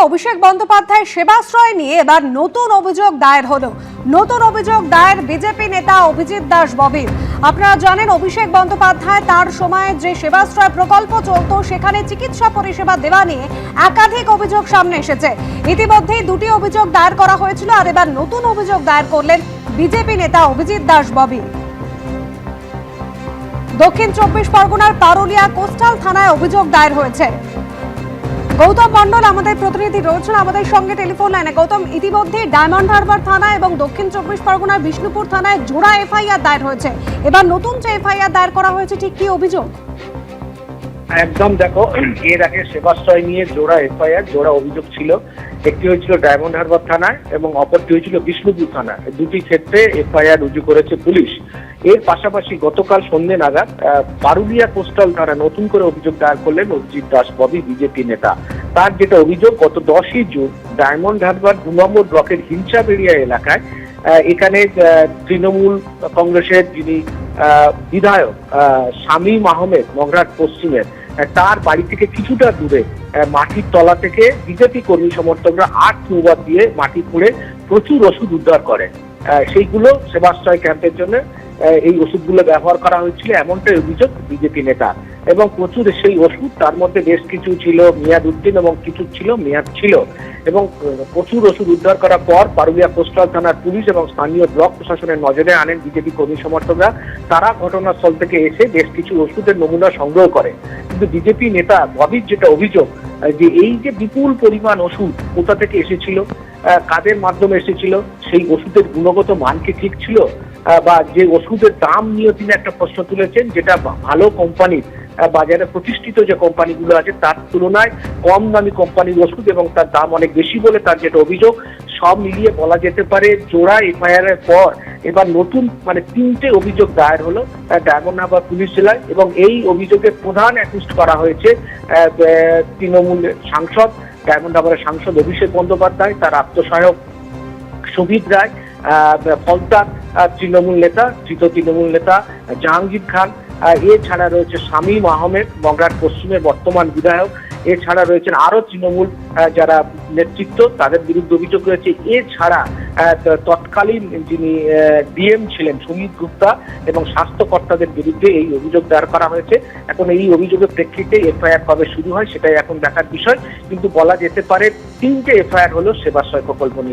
অভিষেক বন্দ্যোপাধ্যায় সেবাশ্রয় নিয়ে এবার নতুন অভিযোগ দায়ের হলো। নতুন অভিযোগ দায়ের বিজেপি নেতা অভিজিৎ দাস ববির। আপনারা জানেন, অভিষেক বন্দ্যোপাধ্যায় তার সময়ে যে সেবাশ্রয় প্রকল্প চলতো সেখানে চিকিৎসা পরিষেবা দেওয়া নিয়ে একাধিক অভিযোগ সামনে এসেছে। ইতিমধ্যেই দুটি অভিযোগ দায়ের করা হয়েছিল, আর এবার নতুন অভিযোগ দায়ের করলেন বিজেপি নেতা অভিজিৎ দাস ববির। দক্ষিণ 24 পরগনার পারুলিয়া কোস্টাল থানায় অভিযোগ দায়ের হয়েছে। গৌতম মন্ডল আমাদের প্রতিনিধি রয়েছেন আমাদের সঙ্গে টেলিফোন লাইনে। গৌতম, ইতিমধ্যে ডায়মন্ড হারবার থানায় এবং দক্ষিণ 24 পরগনার বিষ্ণুপুর থানায় জোড়া এফআইআর দায়ের হয়েছে। এবার নতুন যে এফআইআর দায়ের করা হয়েছে, ঠিক কি অভিযোগ? একদম, দেখো, এর আগে সেবাশ্রয় নিয়ে জোড়া এফআইআর, জোড়া অভিযোগ ছিল। একটি হয়েছিল ডায়মন্ড হারবার থানায় এবং অপরটি হয়েছিল বিষ্ণুপুর থানায়। দুটি ক্ষেত্রে এফআইআর রুজু করেছে পুলিশ। এর পাশাপাশি গতকাল সন্ধ্যে নাগাদ পারুলিয়া কোস্টাল থানা নতুন করে অভিযোগ দায়ের করলেন অভিজিৎ দাস ববি, বিজেপি নেতা। তার যেটা অভিযোগ, গত 10ই জুন ডায়মন্ড হারবার 2 নম্বর ব্লকের হিংসাবেড়িয়া এলাকায় এখানে তৃণমূল কংগ্রেসের যিনি বিধায়ক শামীম আহমেদ, মগরাট পশ্চিমের, তার বাড়ি থেকে কিছুটা দূরে মাটির তলা থেকে বিজেপি কর্মী সমর্থকরা 8 নৌবাদ দিয়ে মাটি খুঁড়ে প্রচুর ওষুধ উদ্ধার করে। সেইগুলো সেবাশ্রয় ক্যাম্পের জন্য এই ওষুধগুলো ব্যবহার করা হয়েছিল, এমনটাই অভিযোগ বিজেপি নেতা। এবং প্রচুর সেই ওষুধ, তার মধ্যে বেশ কিছু ছিল মেয়াদ উত্তীর্ণ এবং কিছু ছিল মেয়াদ ছিল। এবং প্রচুর ওষুধ উদ্ধার করার পর পারুলিয়া কোস্টাল থানার পুলিশ এবং স্থানীয় ব্লক প্রশাসনের নজরে আনেন বিজেপি কর্মী সমর্থকরা। তারা ঘটনাস্থল থেকে এসে বেশ কিছু ওষুধের নমুনা সংগ্রহ করে। কিন্তু বিজেপি নেতা ববির যেটা অভিযোগ, যে এই যে বিপুল পরিমাণ ওষুধ কোথা থেকে এসেছিল, কাদের মাধ্যমে এসেছিল, সেই ওষুধের গুণগত মান কি ঠিক ছিল, বা যে ওষুধের দাম নিয়ে তিনি একটা প্রশ্ন তুলেছেন, যেটা ভালো কোম্পানির, বাজারে প্রতিষ্ঠিত যে কোম্পানিগুলো আছে তার তুলনায় কম দামি কোম্পানির ওষুধ এবং তার দাম অনেক বেশি বলে তার যেটা অভিযোগ। সব মিলিয়ে বলা যেতে পারে জোড়া এফআইআর এর পর এবার নতুন 3টে অভিযোগ দায়ের হলো ডায়মন্ড হারবার পুলিশ জেলায়। এবং এই অভিযোগে প্রধান অ্যাকিউজড করা হয়েছে তৃণমূলের সাংসদ, ডায়মন্ড হারবারের সাংসদ অভিষেক বন্দ্যোপাধ্যায়, তার আত্মসহায়ক সুবিদ রায়, ফলতার তৃণমূল নেতা, ধৃত তৃণমূল নেতা জাহাঙ্গীর খান, এছাড়া রয়েছে শামীম আহমেদ, মগরাট পশ্চিমের বর্তমান বিধায়ক। এছাড়া রয়েছেন আরো তৃণমূল যারা নেতৃত্ব, তাদের বিরুদ্ধে অভিযোগ রয়েছে। এছাড়া তৎকালীন যিনি ডিএম ছিলেন সুমিত গুপ্তা এবং স্বাস্থ্যকর্তাদের বিরুদ্ধে এই অভিযোগ দায়ের করা হয়েছে। এখন এই অভিযোগের প্রেক্ষিতে এফআইআর কবে শুরু হয় সেটাই এখন দেখার বিষয়। কিন্তু বলা যেতে পারে 3টে এফআইআর হলো সেবাশ্রয় প্রকল্প নিয়ে।